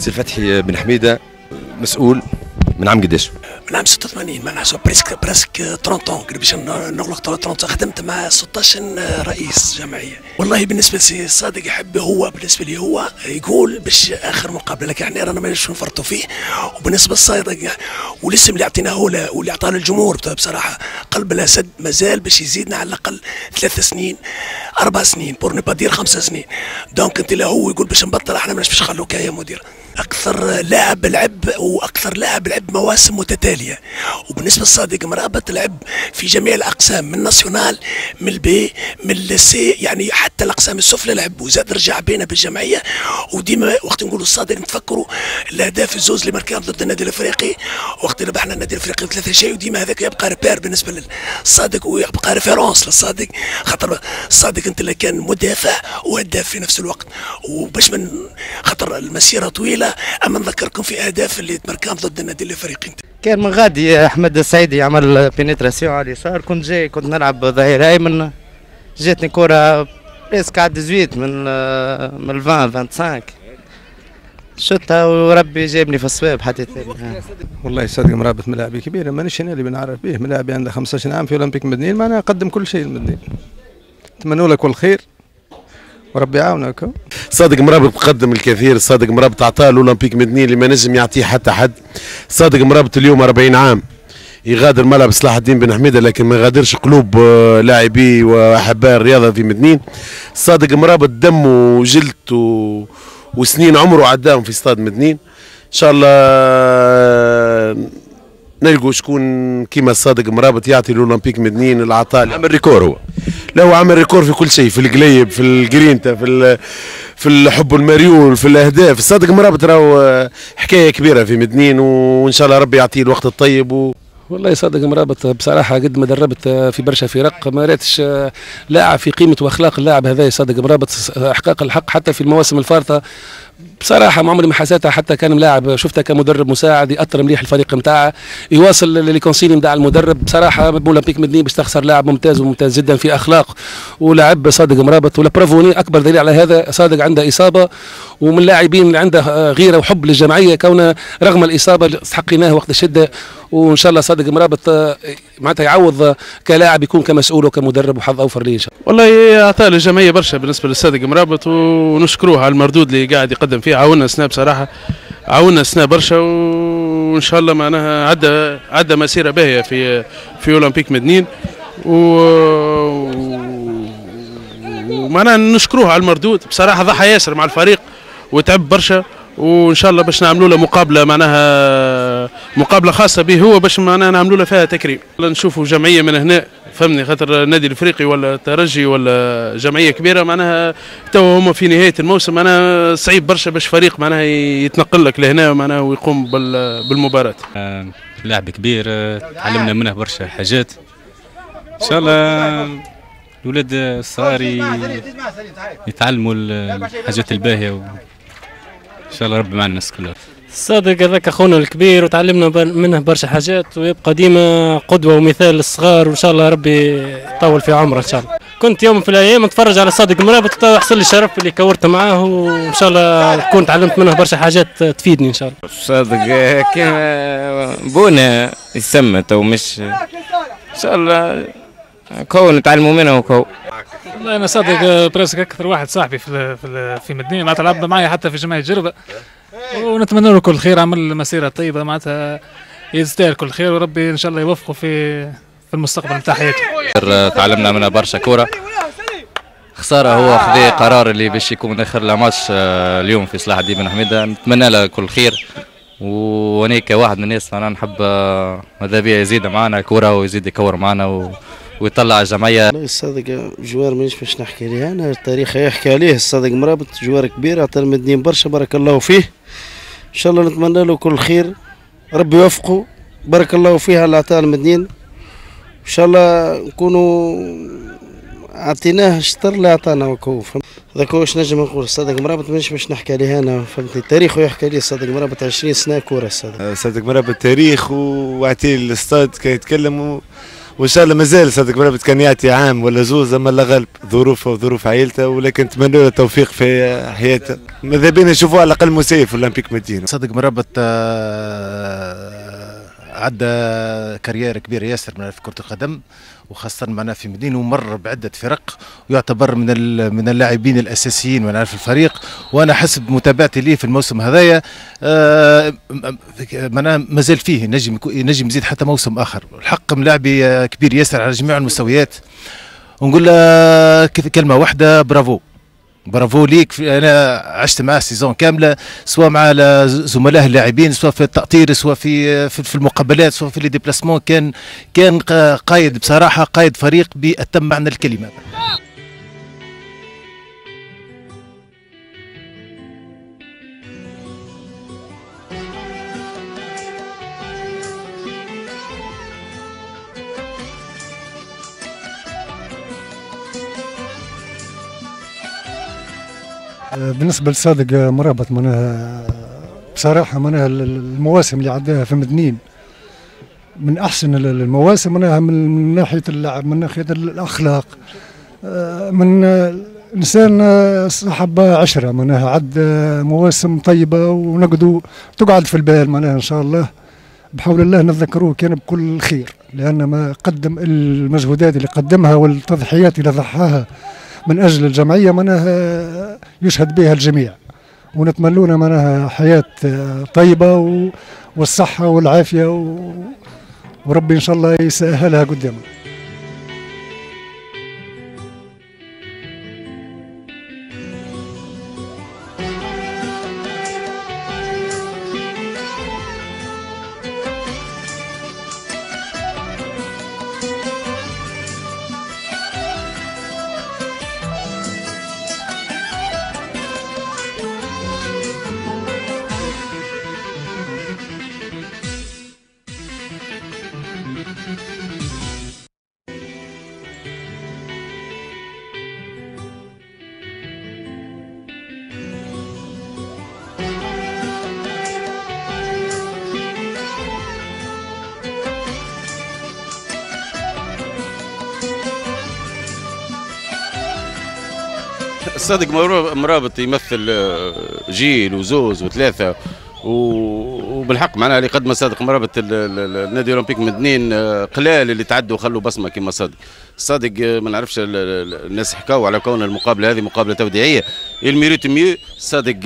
سي فتحي بن حميده، مسؤول من عام قداش؟ من عام 86، معناها بريسك 30 باش نغلق 30. خدمت مع 16 رئيس جمعيه. والله بالنسبه لسي صادق يحب هو بالنسبه لي هو يقول باش اخر مقابله، لكن يعني رانا ما نفرطوا فيه. وبالنسبه للصادق والاسم اللي اعطيناه واللي اعطاه للجمهور بصراحه قلب الاسد مازال باش يزيدنا على الاقل 3 سنين 4 سنين بور نبا دير 5 سنين. دونك انت لا هو يقول باش نبطل، احنا ماناش باش نخلوك يا مدير. اكثر لاعب لعب واكثر لاعب لعب مواسم متتاليه. وبالنسبه للصادق مرابط لعب في جميع الاقسام، من ناسيونال من البي من السي، يعني حتى الاقسام السفلى لعب، وزاد رجع بينا بالجمعيه. وديما وقت نقولوا الصادق نتفكروا الاهداف الزوز اللي ماركاهم ضد النادي الافريقي، وقت ربحنا النادي الافريقي 3 شيء. وديما هذاك يبقى ريبير بالنسبه للصادق ويبقى ريفيرونس للصادق، خاطر الصادق انت اللي كان مدافع وهداف في نفس الوقت. وباش من خاطر المسيره طويله، اما نذكركم في اهداف اللي تماركاهم ضد النادي الافريقي. كان من غادي احمد السعيدي عمل بينيتراسيون على اليسار، كنت نلعب ظهير ايمن، جاتني كره بريسك على 18 من 20 25 شتها وربي جابني في الصواب حتى ثاني. والله صادق مرابط ملاعبي كبيره، مانيش انا اللي بنعرف به، ملاعبي عنده 15 عام في اولمبيك مدنين، معناها قدم كل شيء للمدنين. نتمنى له كل خير وربي يعاونك. صادق مرابط قدم الكثير، صادق مرابط عطاه الاولمبيك مدنين اللي ما نجم يعطيه حتى حد. صادق مرابط اليوم 40 عام يغادر ملعب صلاح الدين بن حميده، لكن ما يغادرش قلوب لاعبي واحباء الرياضه في مدنين. صادق مرابط دم وجلد وسنين عمره عداهم في استاد مدنين. ان شاء الله نلقوا شكون كيما صادق مرابط يعطي الاولمبيك مدنين العطاء. عمل ريكور هو، لا هو عمل ريكور في كل شيء، في القليب، في الجرينتا، في الحب المريول، في الاهداف. صادق مرابط راهو حكايه كبيره في مدنين، وان شاء الله ربي يعطيه الوقت الطيب. والله صادق مرابط بصراحه قد ما دربت في برشا فرق ما راتش لاعب في قيمه واخلاق اللاعب هذا. صادق مرابط احقاق الحق حتى في المواسم الفارطه بصراحه ما عمري ما حسيتها، حتى كان ملاعب شفتها كمدرب مساعد يأثر مليح الفريق نتاعه، يواصل لي كونسيلي نتاع المدرب. بصراحه اولمبيك مدني باش تخسر لاعب ممتاز وممتاز جدا في اخلاق ولاعب صادق مرابط. ولا برافوني اكبر دليل على هذا صادق عنده اصابه، ومن اللاعبين اللي عنده غيره وحب للجمعيه، كونه رغم الاصابه استحقيناه وقت الشده. وان شاء الله صادق مرابط معناتها يعوض كلاعب يكون كمسؤول وكمدرب، وحظ اوفر ليه ان شاء الله. والله عطاء للجمعيه برشا بالنسبه للصادق مرابط، ونشكروه على المردود اللي قاعد يقدم فيه. عاونا سنا بصراحه، عاونا سنا برشا، وان شاء الله معناها عدى مسيره باهيه في اولمبيك مدنين، ومعناها نشكروه على المردود. بصراحه ضحى ياسر مع الفريق وتعب برشا، وان شاء الله باش نعملوا له مقابله، معناها مقابله خاصه به هو، باش معناها نعملوا له فيها تكريم. نشوفوا جمعيه من هنا فهمني، خاطر النادي الافريقي ولا الترجي ولا جمعيه كبيره معناها تو هما في نهايه الموسم، معناها صعيب برشا باش فريق معناها يتنقل لك لهنا معناها ويقوم بالمباراه. لاعب كبير تعلمنا منه برشا حاجات. ان شاء الله الولاد الصغار يتعلموا الحاجات الباهيه، ان شاء الله ربي معنا الناس كلها. صادق هذاك اخونا الكبير وتعلمنا منه برشا حاجات، ويبقى ديما قدوه ومثال للصغار، وان شاء الله ربي يطول في عمره ان شاء الله. كنت يوم في الايام نتفرج على صادق مرابط، حصل لي الشرف اللي كورت معاه، وان شاء الله كنت تعلمت منه برشا حاجات تفيدني ان شاء الله. صادق كيما بونا يسمى تو، مش ان شاء الله كون نتعلموا منه وكون. والله انا صادق بريسك اكثر واحد صاحبي في مدنين، معناتها لعب معي حتى في جمعيه جربه، ونتمنى له كل خير، عمل مسيره طيبه معناتها يستاهل كل خير، وربي ان شاء الله يوفقه في المستقبل نتاع حياته. تعلمنا منها برشا كوره، خساره هو خذ قرار اللي باش يكون اخر لا ماتش اليوم في صلاح الدين بن حميده. نتمنى له كل خير، وانا كواحد من الناس انا نحب ماذا بيا يزيد معنا كوره ويزيد يكور معنا ويطلع الجمعيه. الصادق جوار مانيش باش نحكي ليه انا، التاريخ يحكي عليه. الصادق مرابط جوار كبير، عطى المدنيين برشا، بارك الله فيه. ان شاء الله نتمنى له كل خير، ربي يوفقه، بارك الله فيه على عطاء المدنيين. ان شاء الله نكونوا عطيناه الشطر اللي عطانا وكو. هذاك هو واش نجم نقول. الصادق مرابط مانيش باش نحكي عليه انا، فهمتني، تاريخه يحكي عليه. الصادق مرابط 20 سنه كوره. الصادق مرابط تاريخ، وعطيه الاستاد كان يتكلم، وان شاء الله مازال صادق مرابط كان يعطي عام ولا زوز، اما لا غلب ظروفه وظروف عائلته، ولكن نتمنى له التوفيق في حياته. ماذا بينا نشوفوه على الاقل مسيف في اولمبيك مدينه. صادق مرابط عدى كارير كبير ياسر في كرة القدم، وخاصة معنا في مدينة، ومر بعدة فرق، ويعتبر من اللاعبين الأساسيين معنا في الفريق. وأنا حسب متابعتي ليه في الموسم هذايا معنا مازال فيه نجم يزيد حتى موسم آخر. الحق ملاعبي كبير ياسر على جميع المستويات، ونقول له كلمة واحدة: برافو برافو ليك. انا عشت معاه سيزون كامله، سواء مع زملائه اللاعبين، سواء في التأطير، سواء في المقابلات، سواء في لي ديبلاسمون. كان قائد بصراحه، قائد فريق بأتم معنى الكلمه. بالنسبة لصادق مرابط، معناها بصراحة معناها المواسم اللي عداها في مدنين من أحسن المواسم، معناها من ناحية اللعب، من ناحية الأخلاق، من إنسان صاحب عشرة، معناها عد مواسم طيبة ونقدو تقعد في البال. معناها إن شاء الله بحول الله نتذكروه كان بكل خير، لأن ما قدم المجهودات اللي قدمها والتضحيات اللي ضحاها من أجل الجمعية معناها يشهد بها الجميع. ونتمنى له معناها حياة طيبة والصحة والعافية، وربي إن شاء الله يسهلها قدامه. صادق مرابط يمثل جيل وزوز وثلاثة، وبالحق معناها اللي قدم صادق مرابط النادي الاولمبيك مدنين قلال اللي تعدوا وخلوا بصمه كما صادق ما نعرفش الناس حكاوا على كون المقابله هذه مقابله توديعيه. الميريت ميو صادق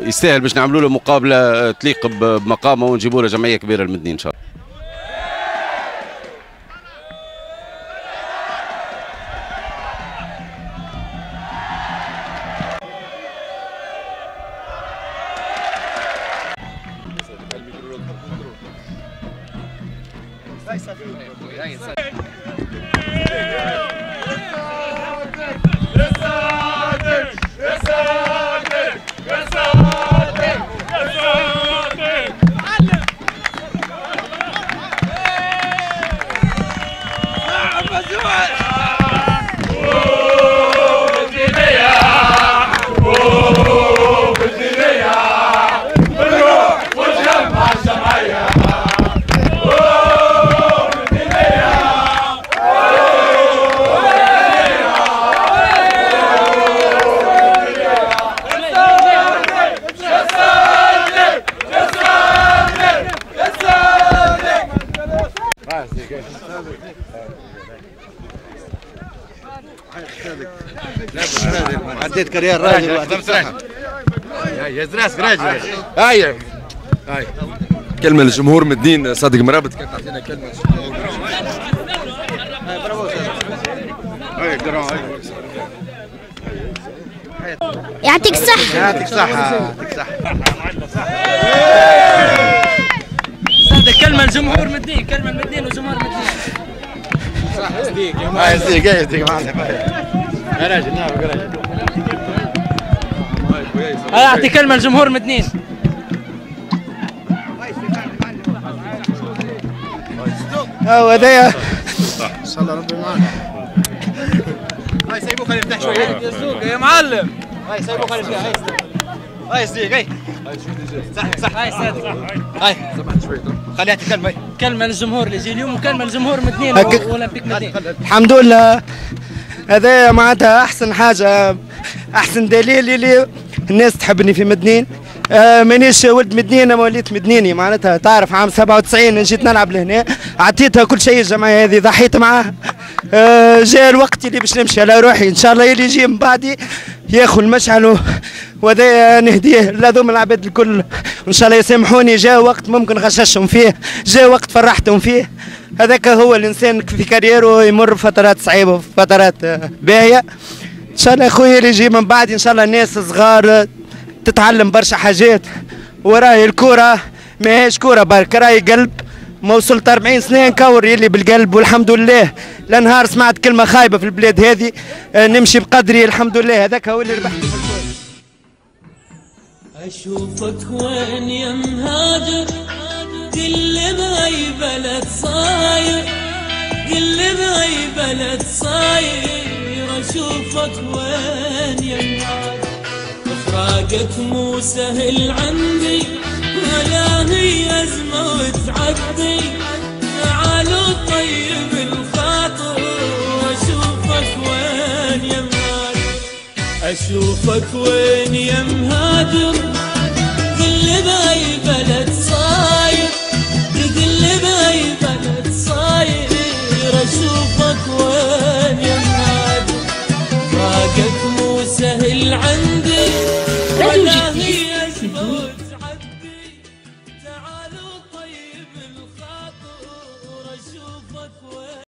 يستاهل باش نعملوا له مقابله تليق بمقامه ونجيبوا له جمعيه كبيره المدنين ان شاء الله. عديت كارير راجل يا زراس راجل. هاي كلمة للجمهور مدين صادق مرابط، كيف تعطينا كلمة للجمهور؟ يعطيك الصحة. يعطيك الصحة. يعطيك الصحة. صادق كلمة للجمهور مدين، كلمة للمدين وجمهور مدين. يصديق معنا. يا راجل نعم يا راجل. أعطي كلمة لجمهور مدنين. هو هذايا. إن شاء الله ربي معانا. هاي سيبوه خلينا نفتح شوية. يا سوق يا معلم. هاي سيبوه خلينا نفتح. هاي صديق هاي. صح هاي صادق. هاي. سمحت شوية. خليها تكلم. كلمه للجمهور اللي يجي اليوم وكلمه للجمهور مدنين واولمبيك مدنين. الحمد لله هذا معناتها احسن حاجه، احسن دليل اللي الناس تحبني في مدنين. مانيش ولد مدنين، انا وليت مدنيني معناتها تعرف عام 97 جيت نلعب لهنا، عطيتها كل شيء الجمعيه هذه ضحيت معاها. جاء الوقت اللي باش نمشي على روحي ان شاء الله، اللي يجي من بعدي ياخذ المشعل وهذا نهديه لهذوما العباد الكل وان شاء الله يسامحوني. جاء وقت ممكن غششهم فيه، جاء وقت فرحتهم فيه. هذاك هو الانسان في كاريره يمر بفترات صعيبه وفترات باهيه. ان شاء الله اخويا اللي يجي من بعد ان شاء الله الناس صغار تتعلم برشا حاجات، وراي الكره ماهيش كره برك، راي قلب. ما وصلت 40 سنه نكور يلي بالقلب، والحمد لله لا نهار سمعت كلمه خايبه في البلاد هذه نمشي بقدري الحمد لله. هذاك هو اللي ربحت. اشوفك وين يا مهاجر، قل لي باي بلد صاير، قل لي باي بلد صاير. اشوفك وين يا مهاجر، فراقك مو سهل عندي ولا هي ازمه وتعدي. تعالوا طيب الخاطر واشوفك وين يا مهاجر، اشوفك وين يا مهاجر، قل لي باي بلد